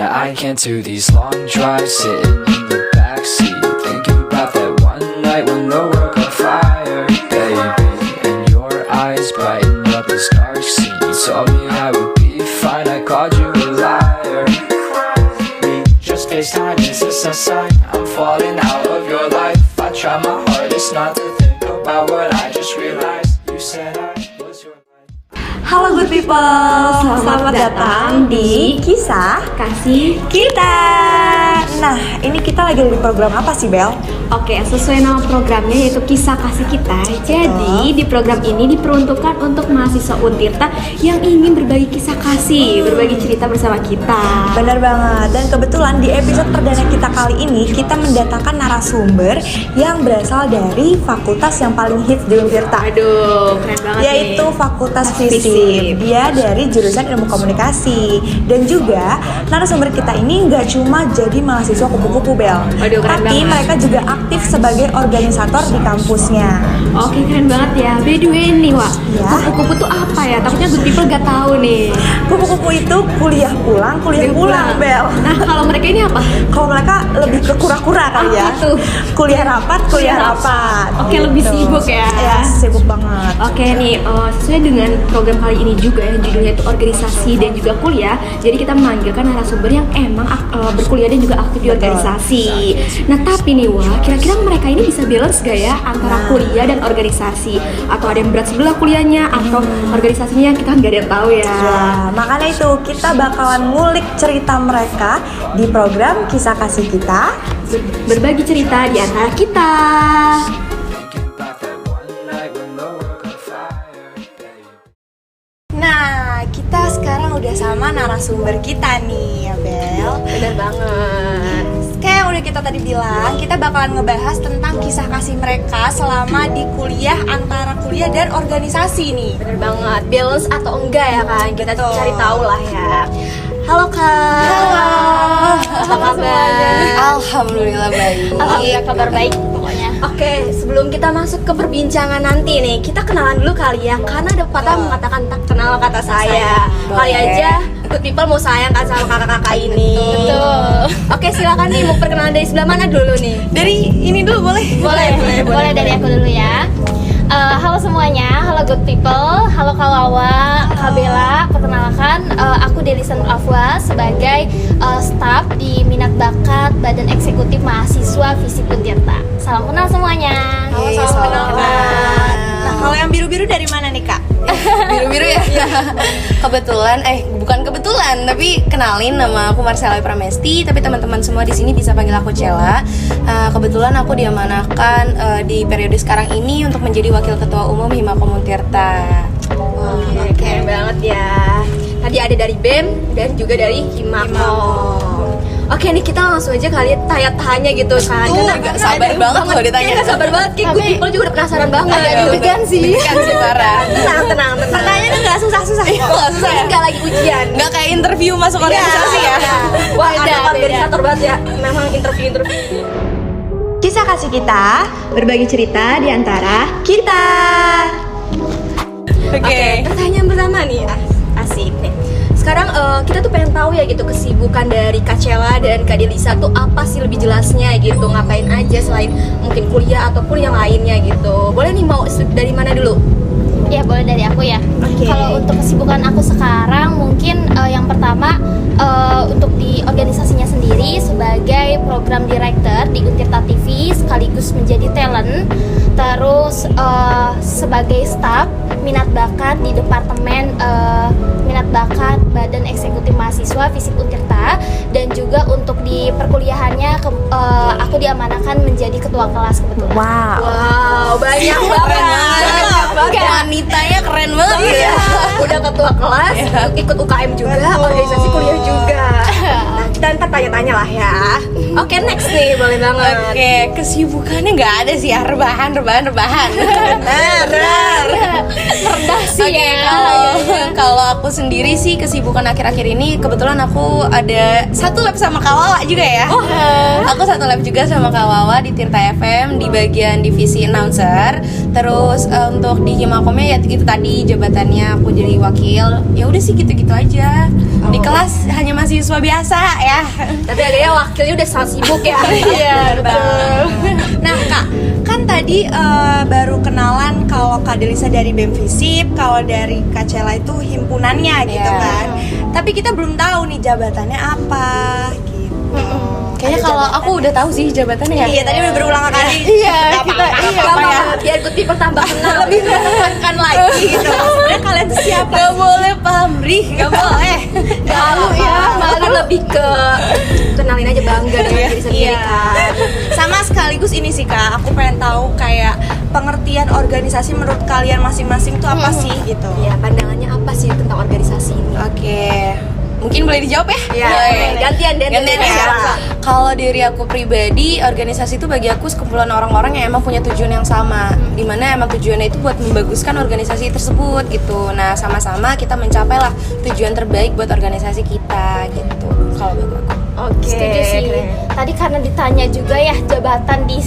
Yeah, I can't do these long drives sitting in the backseat, thinking about that one night when the world got fire, baby. And your eyes brightened up this dark scene. You told me I would be fine, I called you a liar. We just FaceTime, is this a sign? I'm falling out of your life. I try my hardest not to think about what I just realized. You said I was your life. Halo good people, selamat datang di Kisah Kasih Kita. Nah, ini kita lagi di program apa sih, Bel? Oke, sesuai nama programnya yaitu Kisah Kasih Kita. Jadi di program ini diperuntukkan untuk mahasiswa Untirta yang ingin berbagi kisah kasih, berbagi cerita bersama kita. Bener banget, dan kebetulan di episode perdana kita kali ini kita mendatangkan narasumber yang berasal dari fakultas yang paling hits di Untirta. Aduh, keren banget yaitu nih. Fakultas Fisip. Fisip. Dia dari jurusan Ilmu Komunikasi. Dan juga narasumber kita ini nggak cuma jadi mahasiswa kupu-kupu, Bel. Waduh, keren tapi banget. mereka juga aktif sebagai organisator di kampusnya. Oke, keren banget ya. By the way nih, Wak, Ya. kupu-kupu tuh apa ya? Takutnya good people gak tahu nih. Kupu-kupu itu kuliah pulang, Bel. Nah, kalau mereka ini apa? Kalau mereka lebih ke kura-kura kali ya. gitu. Kuliah rapat. Oke, lebih sibuk ya. Ya, sibuk banget. Oke nih, sesuai dengan program kali ini juga yang judulnya itu organisasi dan juga kuliah. Jadi kita memanggilkan narasumber yang emang berkuliah dan juga aktif di organisasi. Nah tapi nih Wah, kira-kira mereka ini bisa balance gak ya antara kuliah dan organisasi? Atau ada yang berat sebelah kuliahnya atau organisasinya kita nggak ada yang tahu ya. Ya, makanya itu kita bakalan ngulik cerita mereka di program Kisah Kasih Kita. Berbagi cerita di antara kita. Thinking about that one night when the world got fire, baby. Nah, kita sekarang udah sama narasumber kita nih ya, Bel. Bener banget. Kayak yang udah kita tadi bilang, kita bakalan ngebahas tentang kisah kasih mereka selama di kuliah, antara kuliah dan organisasi nih. Bener banget, balance atau enggak ya kan? Kita Betul. cari tahu lah ya. Halo Kak. Halo. Apa kabar? Alhamdulillah baik. Alhamdulillah kabar baik pokoknya. Oke, sebelum kita masuk ke perbincangan nanti nih, kita kenalan dulu kali ya. Karena ada pepatah mengatakan tak kenal kata saya. Kali Boleh. aja good people mau sayang kan sama kakak-kakak ini. Betul. Oke, silakan nih mau perkenalan dari sebelah mana dulu nih? Dari ini dulu boleh? Boleh dari aku dulu ya. Halo semuanya, halo good people, halo Kak Wawa, Kak Bella. Perkenalkan, aku Delisan Afwa sebagai staf di Minat Bakat Badan Eksekutif Mahasiswa Fisip Untirta. Salam kenal semuanya. Salam kenal. Nah, kalau yang biru-biru dari mana nih, Kak? Biru-biru ya. Kebetulan, bukan kebetulan, tapi kenalin, nama aku Marcella Pramesti, tapi teman-teman semua di sini bisa panggil aku Cella. Kebetulan aku diamanahkan di periode sekarang ini untuk menjadi Wakil Ketua Umum Himakom Untirta. Oke, keren banget ya. Tadi ada dari BEM dan juga dari Himakom. Oke nih kita langsung aja kali tanya-tanya gitu kan. Nggak sabar banget loh ditanya. Nggak sabar banget, kayak good people juga udah penasaran banget ya. Deg-degan sih parah. Tenang. Pertanyaannya nggak susah-susah. Nggak susah ya? Nggak lagi ujian. Nggak kayak interview masuk organisasi ya. Wah, Beda, ada beda. organisator banget ya. Memang interview. Kisah Kasih Kita, Berbagi cerita di antara kita. Oke, pertanyaan pertama nih, asik nih. Sekarang kita tuh pengen tahu ya gitu kesibukan dari Kak Cella dan Kak Delisa tuh apa sih lebih jelasnya gitu, ngapain aja selain mungkin kuliah ataupun yang lainnya gitu. Boleh nih mau dari mana dulu? Ya boleh dari aku ya. Oke. Kalau untuk kesibukan aku sekarang mungkin yang pertama untuk di organisasinya sendiri sebagai program director di Untirta TV sekaligus menjadi talent. Terus sebagai staff minat bakat di departemen minat bakat Badan Eksekutif Mahasiswa Fisip Untirta, dan juga untuk di perkuliahannya aku diamanahkan menjadi ketua kelas kebetulan. Wow, banyak banget. Wanitanya keren banget Iya, udah ketua kelas, ikut UKM juga, organisasi kuliah juga. Nah, kita ntar tanya-tanya lah ya. Oke, next nih, boleh banget. Oke, kesibukannya nggak ada sih ya, rebahan. Rendah sih Oke, ya. kalau aku sendiri sih kesibukan akhir-akhir ini kebetulan aku ada satu lab sama Kak Wawa juga ya. Aku satu lab juga sama Kak Wawa di Tirta FM di bagian divisi announcer. Terus untuk di Himakomnya ya itu tadi jabatannya aku jadi wakil. Ya udah sih gitu-gitu aja. Di kelas hanya mahasiswa biasa ya. ya. Tapi agaknya wakilnya udah sangat sibuk ya. Iya, betul. Nah Kak, kan tadi baru kenalan kalau Kak Delisa dari BEM Visip, kalau dari Kak Cela itu himpunannya gitu kan. Tapi kita belum tahu nih jabatannya apa gitu. Kayaknya kalau aku udah tahu sih jabatannya ya. Iya, tadi udah berulang kali. Iya, kita biar gue tipe tambah kenal. Lebih menekankan lagi gitu. Sebenarnya kalian tuh siapa? Gak boleh pamrih, gak boleh. Malu ya, malu lebih ke kenalin aja bangga dengan diri sendiri kan. Sama sekaligus ini sih Kak, aku pengen tahu kayak pengertian organisasi menurut kalian masing-masing tuh apa sih gitu. Iya, pandangannya apa sih tentang organisasi ini? Oke. Mungkin boleh dijawab ya? Iya, gantian deh. Ya. Kalau dari aku pribadi, organisasi itu bagi aku sekumpulan orang-orang yang emang punya tujuan yang sama, dimana emang tujuannya itu buat membaguskan organisasi tersebut gitu. Nah, sama-sama kita mencapailah tujuan terbaik buat organisasi kita gitu. Kalau bagi aku. Oke. Setuju sih. Tadi karena ditanya juga ya jabatan di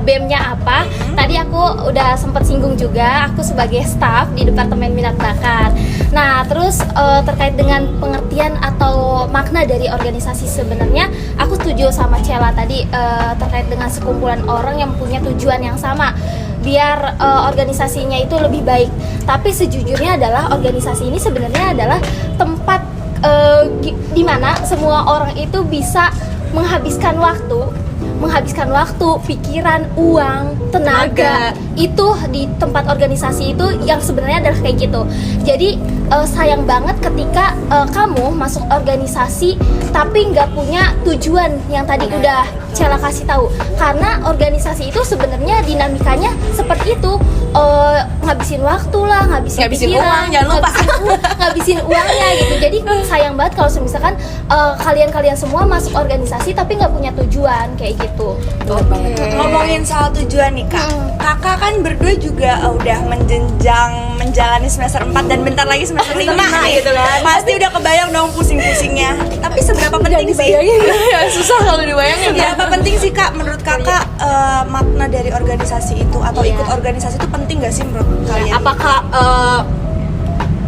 BEM-nya apa. Tadi aku udah sempat singgung juga, aku sebagai staff di Departemen Minat Bakat. Nah, terus terkait dengan pengertian atau makna dari organisasi sebenarnya, aku setuju sama Cela tadi terkait dengan sekumpulan orang yang punya tujuan yang sama biar organisasinya itu lebih baik. Tapi sejujurnya adalah organisasi ini sebenarnya adalah tempat di mana semua orang itu bisa menghabiskan waktu, pikiran, uang, tenaga itu di tempat organisasi itu yang sebenarnya adalah kayak gitu. Jadi sayang banget ketika kamu masuk organisasi tapi nggak punya tujuan yang tadi udah Cela kasih tahu. Karena organisasi itu sebenarnya dinamikanya seperti itu, ngabisin waktu lah, ngabisin pikiran, uang, jangan lupa ngabisin uangnya gitu. Jadi sayang banget kalau misalkan kalian semua masuk organisasi tapi nggak punya tujuan kayak gitu. Ngomongin soal tujuan nih Kak, Kakak kan berdua juga udah menjalani semester 4 dan bentar lagi semester 5 gitu kan. Pasti udah kebayang dong pusing-pusingnya. Tapi seberapa penting sih? Susah kalau dibayangin. Seberapa penting sih Kak menurut Kakak makna dari organisasi itu atau ikut organisasi itu penting gak sih menurut kalian? Apakah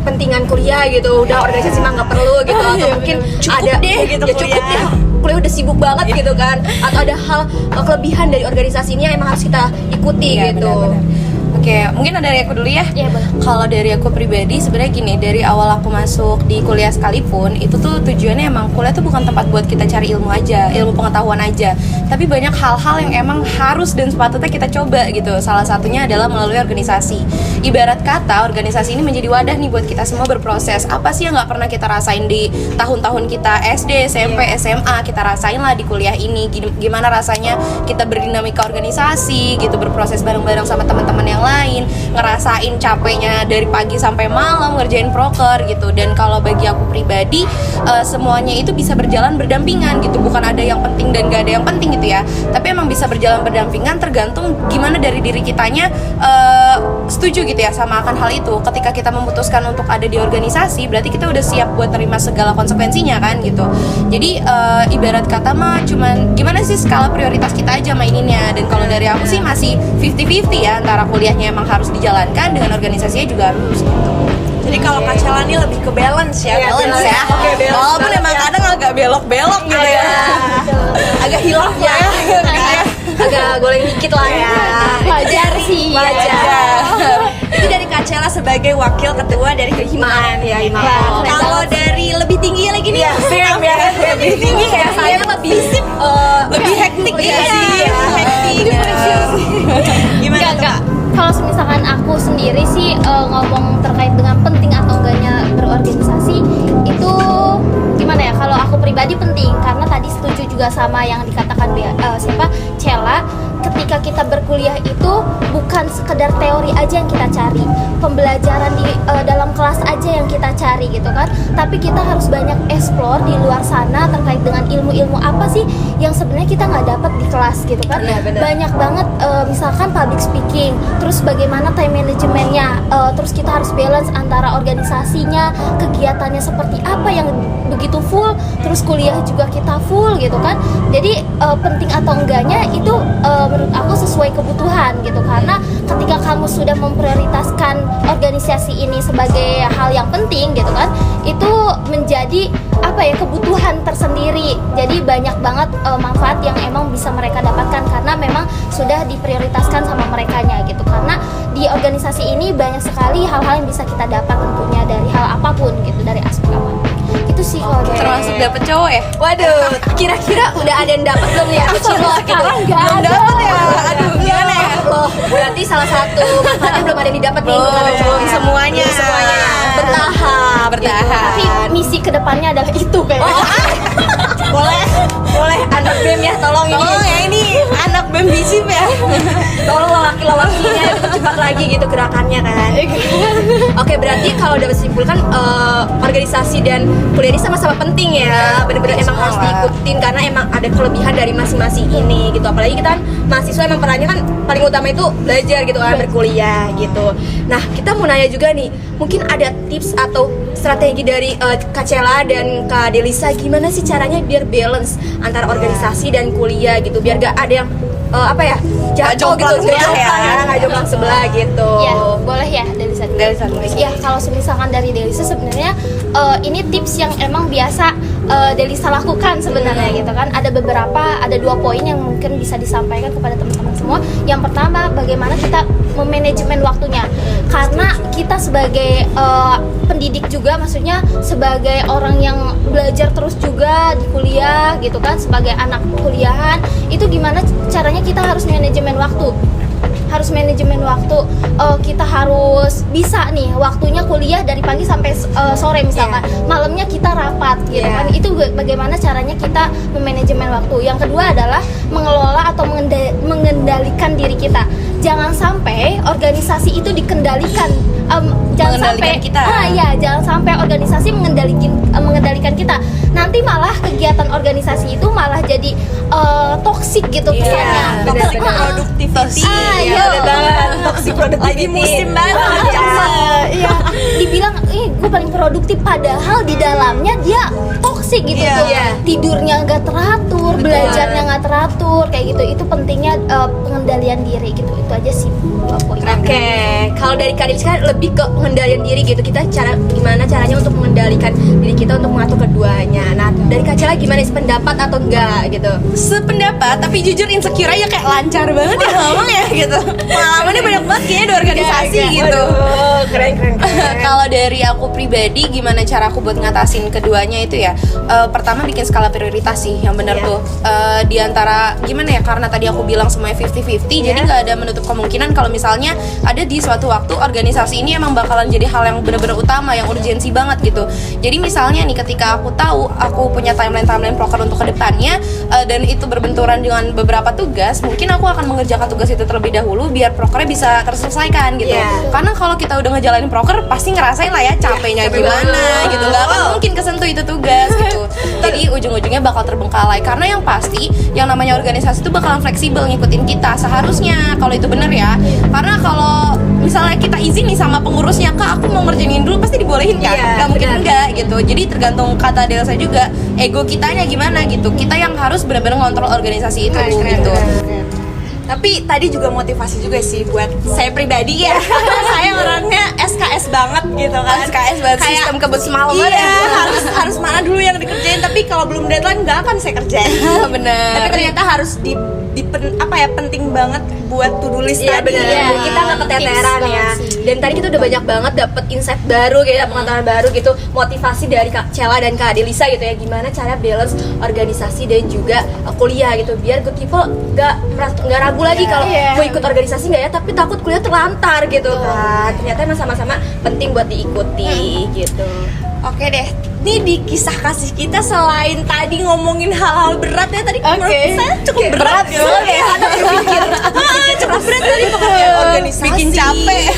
pentingan kuliah gitu, udah organisasi mah nggak perlu gitu, atau mungkin Cukup ada deh gitu ya cukup kuliah. deh, kuliah udah sibuk banget gitu kan, atau ada hal kelebihan dari organisasi ini yang emang harus kita ikuti Iya, gitu. benar-benar. Oke, mungkin dari aku dulu ya. Iya, boleh. Kalau dari aku pribadi sebenarnya gini, dari awal aku masuk di kuliah sekalipun, itu tuh tujuannya emang kuliah tuh bukan tempat buat kita cari ilmu aja, ilmu pengetahuan aja, tapi banyak hal-hal yang emang harus dan sepatutnya kita coba gitu. Salah satunya adalah melalui organisasi. Ibarat kata organisasi ini menjadi wadah nih buat kita semua berproses. Apa sih yang nggak pernah kita rasain di tahun-tahun kita SD, SMP, SMA, kita rasain lah di kuliah ini. Gimana rasanya kita berdinamika organisasi gitu, berproses bareng-bareng sama teman-teman yang lain, ngerasain capeknya dari pagi sampai malam ngerjain proker gitu. Dan kalau bagi aku pribadi, semuanya itu bisa berjalan berdampingan gitu, bukan ada yang penting dan gak ada yang penting gitu ya, tapi emang bisa berjalan berdampingan tergantung gimana dari diri kitanya setuju gitu ya sama akan hal itu. Ketika kita memutuskan untuk ada di organisasi, berarti kita udah siap buat terima segala konsekuensinya kan gitu. Jadi ibarat kata mah cuman gimana sih skala prioritas kita aja maininnya. Dan kalau dari aku sih masih 50-50 ya, antara kuliahnya emang harus dijalankan dengan organisasinya juga harus gitu. Jadi kalau Kak Cela ini lebih ke balance ya, balance ya. Oke, balance. Walaupun emang kadang agak belok-belok gitu ya. Agak hilaf ya. Agak goleng dikit lah ya. Wajar sih. Wajar. Itu dari Kak Cela sebagai wakil ketua dari Kehimaan. Ya, Kalau dari lebih tinggi lagi nih, lebih tinggi kayak saya lebih lebih hektik ya. Hektik. Gimana tuh Kak? Kalau misalkan aku sendiri sih ngomong terkait dengan penting atau enggaknya berorganisasi itu gimana ya? Kalau aku pribadi penting karena tadi setuju juga sama yang dikatakan Cela. Ketika kita berkuliah itu bukan sekedar teori aja yang kita cari, pembelajaran di dalam kelas aja yang kita cari gitu kan, tapi kita harus banyak explore di luar sana terkait dengan ilmu-ilmu apa sih yang sebenarnya kita nggak dapat di kelas gitu kan. Banyak banget misalkan public speaking, terus bagaimana time manajemennya, terus kita harus balance antara organisasinya, kegiatannya seperti apa yang begitu full, terus kuliah juga kita full gitu kan. Jadi penting atau enggaknya itu menurut aku sesuai kebutuhan gitu, karena ketika kamu sudah memprioritaskan organisasi ini sebagai hal yang penting gitu kan, itu menjadi kebutuhan tersendiri. Jadi banyak banget manfaat yang emang bisa mereka dapatkan karena memang sudah diprioritaskan sama merekanya gitu. Karena di organisasi ini banyak sekali hal-hal yang bisa kita dapat tentunya dari hal apapun gitu, dari aspek apapun. Itu sih kalau dari Termasuk dapet cowok ya? Waduh, kira-kira udah ada yang dapat belum ya? sekarang nggak Belum ada. dapet ya? Aduh, gimana ya? Loh, berarti salah satu manfaatnya belum ada yang didapat nih. Belum semuanya. Bertahap. Bertahap. Tapi misi kedepannya adalah itu kayaknya. Boleh anak BEM ya, tolong ini. Tolong ya, ini anak BEM Visip ya. Tolong lelaki-lelakinya cepat lagi gitu gerakannya kan. Oke, berarti kalau udah disimpulkan organisasi dan kuliah ini sama-sama penting ya. Bener-bener emang harus diikutin karena emang ada kelebihan dari masing-masing ini gitu. Apalagi kita kan mahasiswa emang perannya kan paling utama itu belajar gitu kan, berkuliah gitu. Nah, kita mau nanya juga nih, mungkin ada tips atau strategi dari Kak Cela dan Kak Delisa gimana sih caranya biar balance antara organisasi dan kuliah gitu, biar gak ada yang jatuh gitu, nggak jomplang sebelah gitu. Ya, boleh ya dari satu. Ya, kalau misalkan dari Delisa sebenarnya ini tips yang emang biasa Delisa lakukan sebenarnya gitu kan. Ada 2 poin yang mungkin bisa disampaikan kepada teman-teman semua. Yang pertama, bagaimana kita memanajemen waktunya. Karena kita sebagai pendidik juga, maksudnya sebagai orang yang belajar terus juga di kuliah gitu kan, sebagai anak kuliahan, itu gimana caranya kita harus manajemen waktu. Kita harus bisa nih waktunya kuliah dari pagi sampai sore misalkan, malamnya kita rapat gitu kan. Itu bagaimana caranya kita memanajemen waktu. Yang kedua adalah mengelola atau mengendalikan diri kita. Jangan sampai organisasi itu dikendalikan, jangan sampai organisasi mengendalikan kita. Nanti malah kegiatan organisasi itu malah jadi toksik gitu kesannya. Toxic productivity. Toxic productivity. Lagi musim banget. Iya, dibilang gue paling produktif padahal di dalamnya dia toksik gitu tuh. Tidurnya nggak teratur, belajarnya nggak teratur kayak gitu. Itu pentingnya pengendalian diri gitu. Itu aja sih poinnya. Oke, kalau dari Kak Delisa lebih ke pengendalian diri gitu. Kita gimana caranya untuk mengendalikan diri kita untuk mengatur keduanya. Nah, dari Kak Cela gimana sih, pendapat atau enggak gitu? Sependapat, tapi jujur insecure aja kayak lancar banget ya ngomong ya gitu. Pengalamannya banyak banget kayaknya di organisasi gitu. Keren. Kalau dari aku pribadi, gimana cara aku buat ngatasin keduanya itu ya, pertama bikin skala prioritas sih yang benar tuh. Di antara gimana ya, karena tadi aku bilang semuanya 50-50, jadi nggak ada menutup kemungkinan kalau misalnya ada di suatu waktu organisasi ini emang bakalan jadi hal yang benar-benar utama, yang urgensi banget gitu. Jadi misalnya nih, ketika aku tahu aku punya timeline proker untuk kedepannya, dan itu berbenturan dengan beberapa tugas, mungkin aku akan mengerjakan tugas itu terlebih dahulu biar prokernya bisa terselesaikan gitu. Karena kalau kita udah ngejalanin proker pasti ngerasain lah ya capeknya gimana gitu, nggak akan mungkin kesentuh itu tugas gitu. Jadi ujung-ujungnya bakal terbengkalai. Karena yang pasti yang namanya organisasi itu bakalan fleksibel ngikutin kita seharusnya, kalau itu bener ya. Karena kalau misalnya kita izin nih sama pengurusnya, Kak aku mau ngerjain dulu, pasti dibolehin kan? Nggak mungkin enggak gitu. Jadi tergantung kata Delsa juga, ego kitanya gimana gitu. Kita yang harus benar-benar ngontrol organisasi itu gitu. Tapi tadi juga motivasi juga sih buat saya pribadi ya. Saya orangnya SKS banget gitu kan. SKS banget, sistem kebut semalam iya, ya. harus mana dulu yang dikerjain, tapi kalau belum deadline nggak akan saya kerjain. Bener. Tapi ternyata harus penting banget buat to-do list tadi. Kita nggak keteteran Tips ya. banget sih. Dan tadi kita udah banyak banget dapet insight baru, kayak pengetahuan baru gitu, motivasi dari Kak Cela dan Kak Delisa gitu ya, gimana cara balance organisasi dan juga kuliah gitu, biar good people nggak ragu lagi kalau mau ikut organisasi nggak ya, tapi takut kuliah terlantar gitu kan. Ternyata emang sama-sama penting buat diikuti gitu. Oke deh, ini di kisah kasih kita selain tadi ngomongin hal-hal berat ya, tadi menurut saya cukup berat ya. Cukup berat tadi pokoknya, organisasi, bikin capek.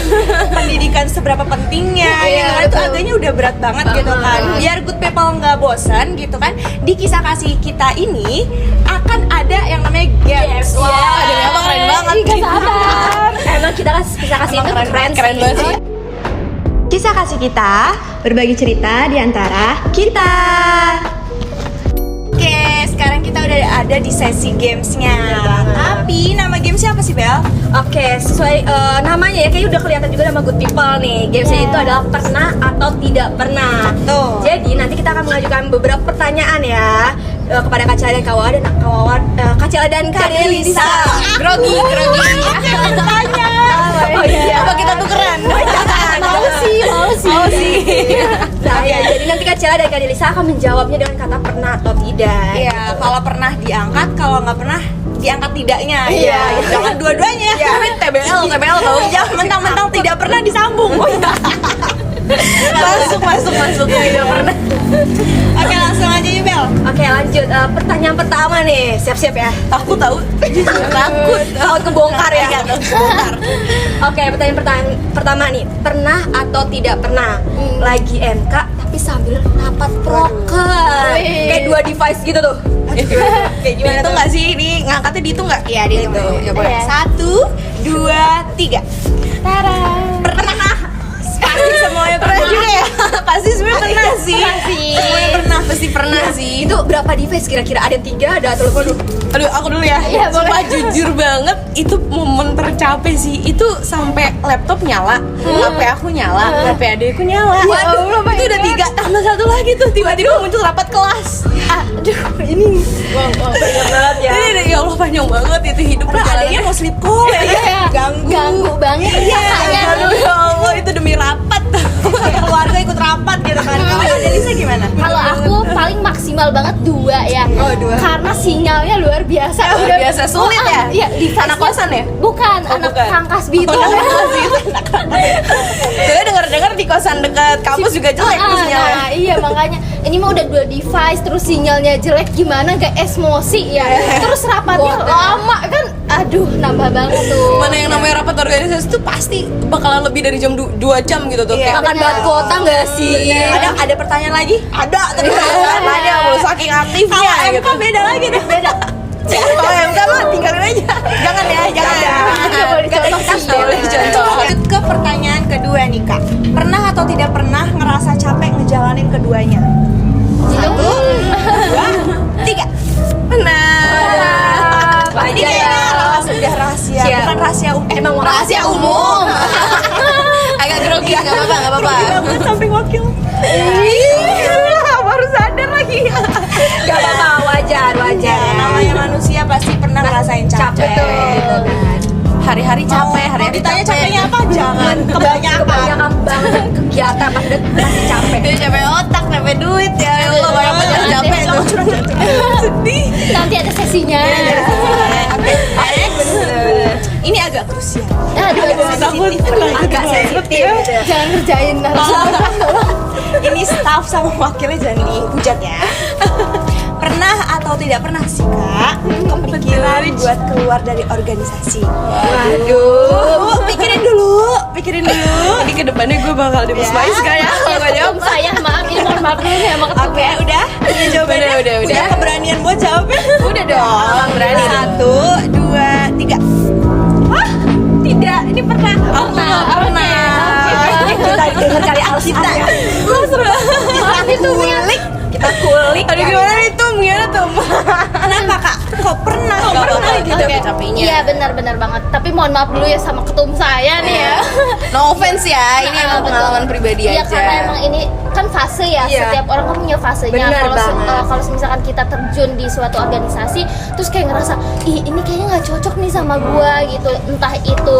pendidikan seberapa pentingnya, gitu kan, itu agaknya udah berat banget gitu kan. Biar good people nggak bosan gitu kan, di kisah kasih kita ini akan ada yang namanya games. Wah, emang keren banget. Gak sabar. Emang kita kisah kasih itu keren banget sih. Kisah kasih kita berbagi cerita di antara kita. Oke, sekarang kita udah ada di sesi gamesnya. Tapi nama games gamesnya apa sih Bel? Oke, sesuai namanya ya, kayaknya udah kelihatan juga nama Good People nih. Gamesnya itu adalah pernah atau tidak pernah. Tuh. Jadi nanti kita akan mengajukan beberapa pertanyaan ya kepada Kak Cela dan Kak Cela dan Kak Delisa. Grogi. Tanya. Oh iya. Apa kita tukeran? Mau sih. Nah, ya, jadi nanti Kak Cela dan Kak Delisa akan menjawabnya dengan kata pernah atau tidak. Iya, kalau pernah diangkat, kalau nggak pernah diangkat tidaknya. Iya. Jangan dua-duanya. Tapi TBL tau. Jangan mentang-mentang tidak pernah disambung. Oh iya. Masuk. Tidak pernah. Oke, langsung aja yuk Bel. Oke, lanjut. Pertanyaan pertama nih, siap-siap ya. Takut tahu. Takut kebongkar ya. Iya, Oke, pertanyaan pertama nih, pernah atau tidak pernah lagi MK tapi sambil rapat proker, kayak 2 device gitu tuh. Kayak gimana Dihitung tuh? nggak sih ini ngangkatnya dihitung nggak? Iya, dihitung. Ya boleh. Iya. 1, 2, 3. Pernah. Pasti semuanya Pernah juga ya? Pasti sebenarnya pernah sih. Semuanya pernah, pasti pernah sih. Itu berapa device kira-kira? Ada 3, ada atau lebih? Aduh, aku dulu ya. Iya, boleh. Sumpah jujur banget, itu momen tercapek sih. Itu sampai laptop nyala, HP aku nyala, HP adekku nyala. Allah, itu udah 3 tambah 1 lagi tuh. Tiba-tiba muncul rapat kelas. Aduh, ini. Banyak banget ya. Ini ya Allah panjang banget itu hidup Karena adanya perjalanannya. mau sleep call ya. Iya. Ganggu banget Iya. Aduh ya Allah, itu demi rapat. Keluarga ikut rapat gitu kan. Kalau Delisa gimana? Kalau aku paling maksimal banget 2 ya. Oh, 2. Karena sinyalnya luar biasa. Luar biasa sulit ya? Iya, di Anak kosan ya? Bukan, Oh, anak bukan. Kangkas Bitung. Soalnya dengar-dengar di kosan dekat kampus juga jelek tuh sinyalnya. Nah, iya makanya ini mah udah 2 device terus sinyalnya jelek gimana gak emosi ya. Terus rapatnya lama kan. Aduh, nambah banget tuh. Mana yang namanya rapat organisasi tuh pasti bakalan lebih dari jam 2 jam gitu tuh. Iya. Kayak Makan banget kuota nggak sih? Ada pertanyaan lagi? Ada terus. ada mulu saking aktifnya Kalau gitu. MK beda lagi deh. Beda. Kalau MK mah tinggalin aja. Jangan ya, jangan. Nggak boleh contoh sih. Boleh contoh. Lanjut ke pertanyaan kedua nih Kak. Pernah atau tidak pernah ngerasa capek ngejalanin keduanya? 1, 2, 3. Nah, Ini kayaknya sudah rahasia, Siap. bukan rahasia umum. Emang rahasia umum. Agak grogi, nggak apa-apa. Gabut samping wakil. Baru sadar lagi. Gak apa-apa, wajar. Namanya manusia pasti pernah ngerasain capek. Betul. Hari-hari capek, hari-hari Ditanya capeknya apa? Jangan Kebanyakan banget kegiatan pasti capek. Dia capek otak, capek duit ya Allah, banyak banget capek tuh. Sedih. Nanti ada sesinya. Ini agak krusial. Aduh, Agak sensitif. jangan kerjain narasumber. Ini staff sama wakilnya jangan dihujat ya. Pernah atau tidak pernah sih Kak kepikiran buat keluar dari organisasi? Waduh. Pikirin dulu. Ini kedepannya gue bakal di Puspais kayak kalau gak jawab. Saya maaf, ini mohon maaf dulu ya sama ketua. Oke, udah? Punya jawabannya? Udah. Punya keberanian buat jawabnya? Udah dong, berani. 1, 2, 3. Wah, tidak. Ini pernah. Aku nggak pernah. Kita dengar kali alasannya. Kita kulik. Aduh gimana nih Tum? Gimana Tum? Kenapa Kak? Kok pernah? Kok pernah gitu Oke. capeknya? Iya benar-benar banget. Tapi mohon maaf dulu ya sama ketum saya nih ya. No offense ya, ini emang Betul. pengalaman pribadi Iya aja. karena emang ini kan fase ya. Iya. Setiap orang kan punya fasenya. Benar Kalau banget. kalau misalkan kita terjun di suatu organisasi, terus kayak ngerasa, ih ini kayaknya nggak cocok nih sama gua gitu. Entah itu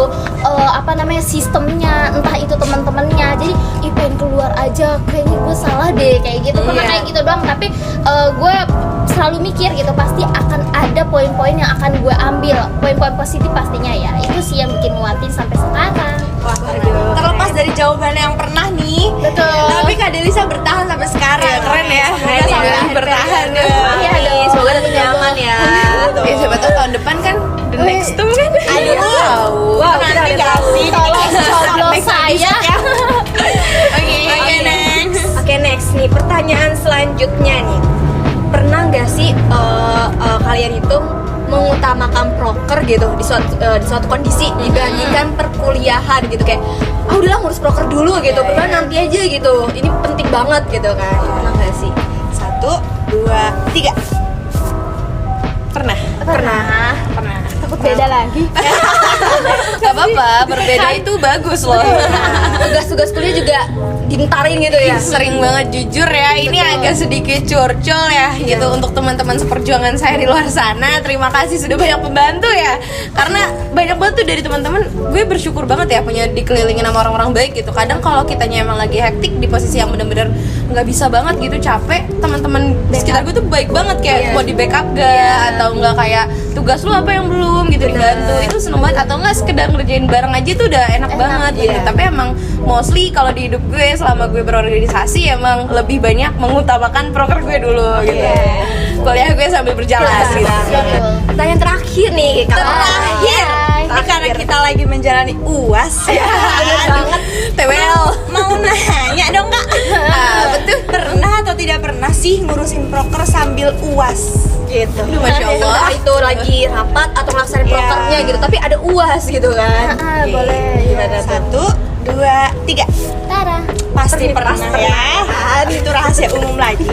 apa namanya sistemnya, entah itu teman-temannya. Jadi, ih pengen keluar aja. Kayaknya gue salah deh kayak gitu. Pernah Iya. kayak gitu doang. Tapi gue selalu mikir gitu pasti akan ada poin-poin yang akan gue ambil, poin-poin positif pastinya ya. Itu sih yang bikin nguatin sampai sekarang. Wah, terlepas dari jawabannya yang pernah nih. Betul. Tapi Kak Delisa bertahan sampai sekarang. Iya, keren ya. Semoga Keren sampai ya. akhir Bertahan periode. ya. Iya dong. Semoga tetap nyaman ya. Ya siapa tahu tahun depan kan the next Tum kan. Aduh. Wow, Nanti kita nggak tahu. sih. Tolong coblos saya. Oke, next. Oke, next nih pertanyaan selanjutnya nih. Pernah nggak sih kalian itu mengutamakan proker gitu di suatu kondisi dibandingkan perkuliahan gitu, kayak udahlah ngurus proker dulu gitu, pernah nanti aja gitu, ini penting banget gitu kan? Pernah nggak sih? 1, 2, 3. Pernah. Pernah. Takut beda lagi. Gak apa-apa, berbeda itu bagus loh. Tugas-tugas kuliah juga dimentarin gitu ya. Sering banget jujur ya, ini agak sedikit curcol ya gitu untuk teman-teman seperjuangan saya di luar sana. Terima kasih sudah banyak membantu ya, karena banyak banget tuh dari teman-teman. Gue bersyukur banget ya punya dikelilingin sama orang-orang baik gitu. Kadang kalau kitanya emang lagi hektik di posisi yang bener-bener nggak bisa banget gitu, capek, teman-teman di sekitar gue tuh baik banget kayak mau di backup gak atau enggak kayak tugas lu apa yang belum gitu dibantu. Itu seneng banget, atau enggak sekedar ngerjain bareng aja tuh udah enak banget gitu. Tapi emang mostly kalau di hidup gue selama gue berorganisasi emang lebih banyak mengutamakan proker gue dulu gitu. Kuliah gue sambil berjalan gitu. Pertanyaan terakhir nih, Kak. Terakhir. Ini karena kita lagi menjalani UAS ya. banget. TWL. Mau nanya dong Kak. Betul. Pernah atau tidak pernah sih ngurusin proker sambil UAS gitu? Aduh, Masya Allah. Entah itu lagi rapat atau melaksanakan prokernya gitu, tapi ada UAS gitu kan. Boleh. Gimana? 1, 2, 3. Tara. Pasti pernah ya. Itu rahasia umum lagi.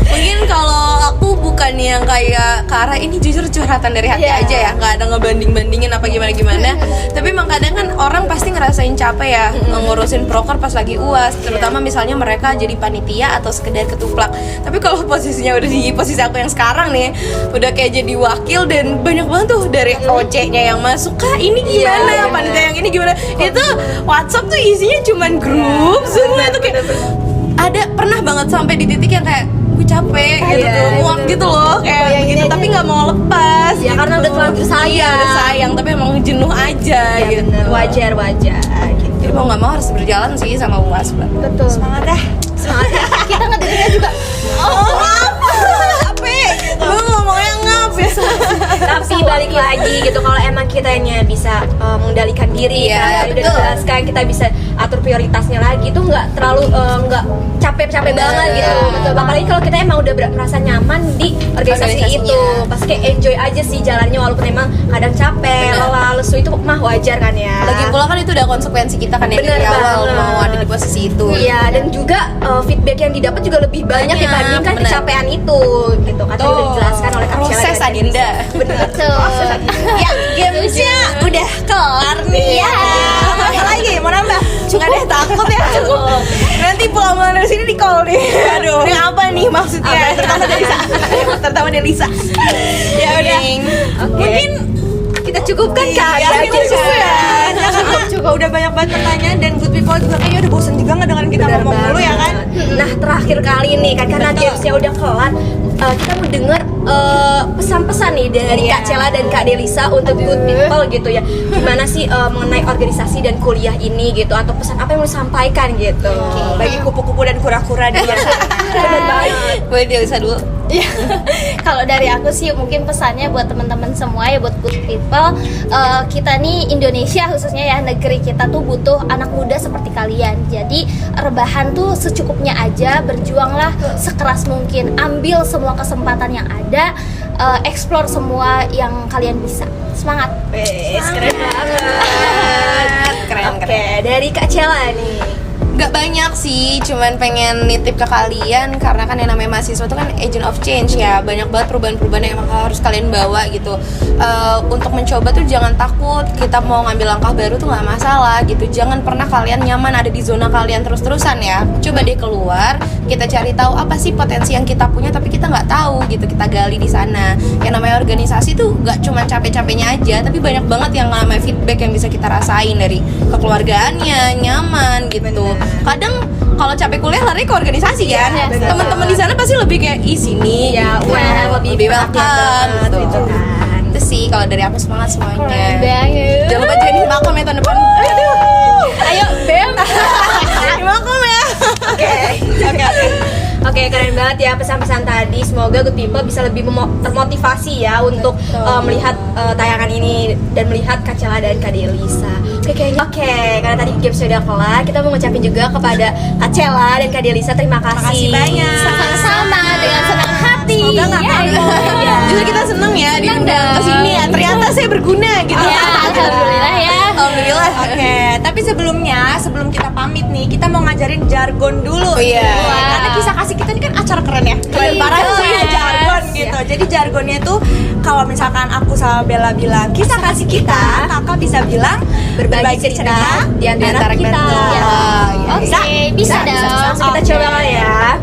Mungkin kalau aku bukan yang kayak Kara, ini jujur curhatan dari hati aja ya, nggak ada ngebanding-bandingin apa gimana-gimana. Tapi emang kadang kan orang pasti ngerasain capek ya ngurusin proker pas lagi UAS, terutama misalnya mereka jadi panitia atau sekedar ketuplak. Tapi kalau posisinya udah di posisi aku yang sekarang nih, udah kayak jadi wakil dan banyak banget tuh dari OC-nya yang masuk, Kak ini gimana, panitia yang ini gimana. Itu WhatsApp tuh isinya cuman grup semua, itu kayak ada pernah banget sampai di titik yang kayak gue capek gitu tuh, muak gitu loh kayak begitu, tapi nggak mau lepas Ya gitu. karena udah terlanjur sayang. Iya, udah sayang, tapi emang jenuh aja gitu. Wajar gitu. Jadi mau nggak mau harus berjalan sih sama UAS, Mbak. Betul. Semangat dah. Kita ngedirinya juga. Lu ngomongnya ngap ya. Tapi balik lagi gitu, kalau emang kitanya bisa mengendalikan diri Iya, kan, udah dijelaskan, kita bisa atur prioritasnya lagi tuh nggak terlalu nggak capek-capek banget gitu. Apalagi kalau kita emang udah merasa nyaman di organisasi Organisasinya. itu, pasti kayak enjoy aja sih jalannya, walaupun emang kadang capek, lelah, lesu, itu mah wajar kan ya. Lagi pula kan itu udah konsekuensi kita kan ya dari awal banget. mau ada di posisi itu. Iya, dan juga feedback yang didapat juga lebih banyak dibandingkan bener. kecapean itu gitu kan. Tadi udah dijelaskan oleh Kak Sheila Proses dan Kak Adinda. Bener. Ya, gamesnya udah kelar nih. Iya. Apa lagi? Mau nambah? Nggak deh, takut ya. Nanti pulang dari sini di call nih. Aduh. Ini apa nih maksudnya? Terutama dari Lisa. Terutama dari Lisa. Ya udah. Mungkin kita cukupkan Kak. Iya, Ya, kita cukup ya. Cukup. Udah banyak banget pertanyaan dan good people juga kayaknya udah bosen juga ngedengerin kita ngomong dulu ya kan. Nah, terakhir kali nih kan karena gamesnya udah kelar, kita mau denger pesan-pesan nih dari Kak Cela dan Kak Delisa untuk good people gitu ya. Gimana sih mengenai organisasi dan kuliah ini gitu, atau pesan apa yang mau disampaikan gitu. Bagi kupu-kupu dan kura-kura di luar sana. Bener banget. Boleh Delisa dulu. Kalau dari aku sih mungkin pesannya buat teman-teman semua ya, buat good people, kita nih Indonesia khususnya ya, negeri kita tuh butuh anak muda seperti kalian. Jadi rebahan tuh secukupnya aja, berjuanglah sekeras mungkin, ambil semua kesempatan yang ada, explore semua yang kalian bisa. Semangat. Keren banget. Keren. Oke, dari Kak Cela nih. Gak banyak sih, cuman pengen nitip ke kalian karena kan yang namanya mahasiswa itu kan agent of change ya, banyak banget perubahan-perubahan yang emang harus kalian bawa gitu. Untuk mencoba tuh jangan takut, kita mau ngambil langkah baru tuh nggak masalah gitu. Jangan pernah kalian nyaman ada di zona kalian terus-terusan ya. Coba deh keluar, kita cari tahu apa sih potensi yang kita punya tapi kita nggak tahu gitu, kita gali di sana. Yang namanya organisasi tuh nggak cuma capek-capeknya aja, tapi banyak banget yang namanya feedback yang bisa kita rasain dari kekeluargaannya, nyaman gitu. Kadang kalau capek kuliah lari ke organisasi kan. Teman-teman di sana pasti lebih kayak di sini Ya, lebih welcome gitu kan. Itu sih kalau dari aku, semangat semuanya. Banget. Jangan lupa join makom ya tahun depan. Ayo, Bem. Di makom ya. Oke, keren banget ya pesan-pesan tadi. Semoga good people bisa lebih termotivasi ya untuk melihat tayangan ini dan melihat Kak Cela dan Kak Delisa. Oke, karena tadi game sudah kelar, kita mau ngucapin juga kepada Kak Cela dan Kak Delisa terima kasih. Makasih banyak. Sama-sama dengan senang hati. Semoga nggak kapok. Justru kita seneng ya diundang ke sini ya. Ternyata saya berguna gitu. Ya, alhamdulillah ya. Alhamdulillah. Oke, tapi sebelum kita pamit nih, kita mau ngajarin jargon dulu. Oh iya. Karena kisah kasih kita ini kan acara keren ya. Keren Iya, parah keren. punya jargon gitu. Jadi jargonnya itu kalau misalkan aku sama Bella bilang kisah kasih kita, kakak bisa bilang berbagi cerita di antara kita. Oke, bisa dong. Kita coba kali ya.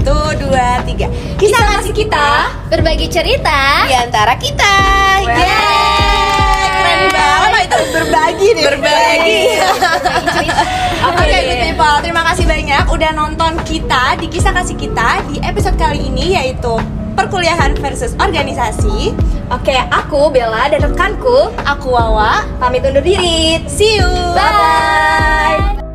1, 2, 3. Kisah kasih kita Berbagi cerita Di antara kita. Yeay, keren banget itu berbagi nih. Berbagi. Oke, good people. Terima kasih banyak udah nonton kita di kisah kasih kita di episode kali ini yaitu perkuliahan versus organisasi. Oke, aku Bella dan rekanku Aku Wawa. pamit undur diri. See you. Bye.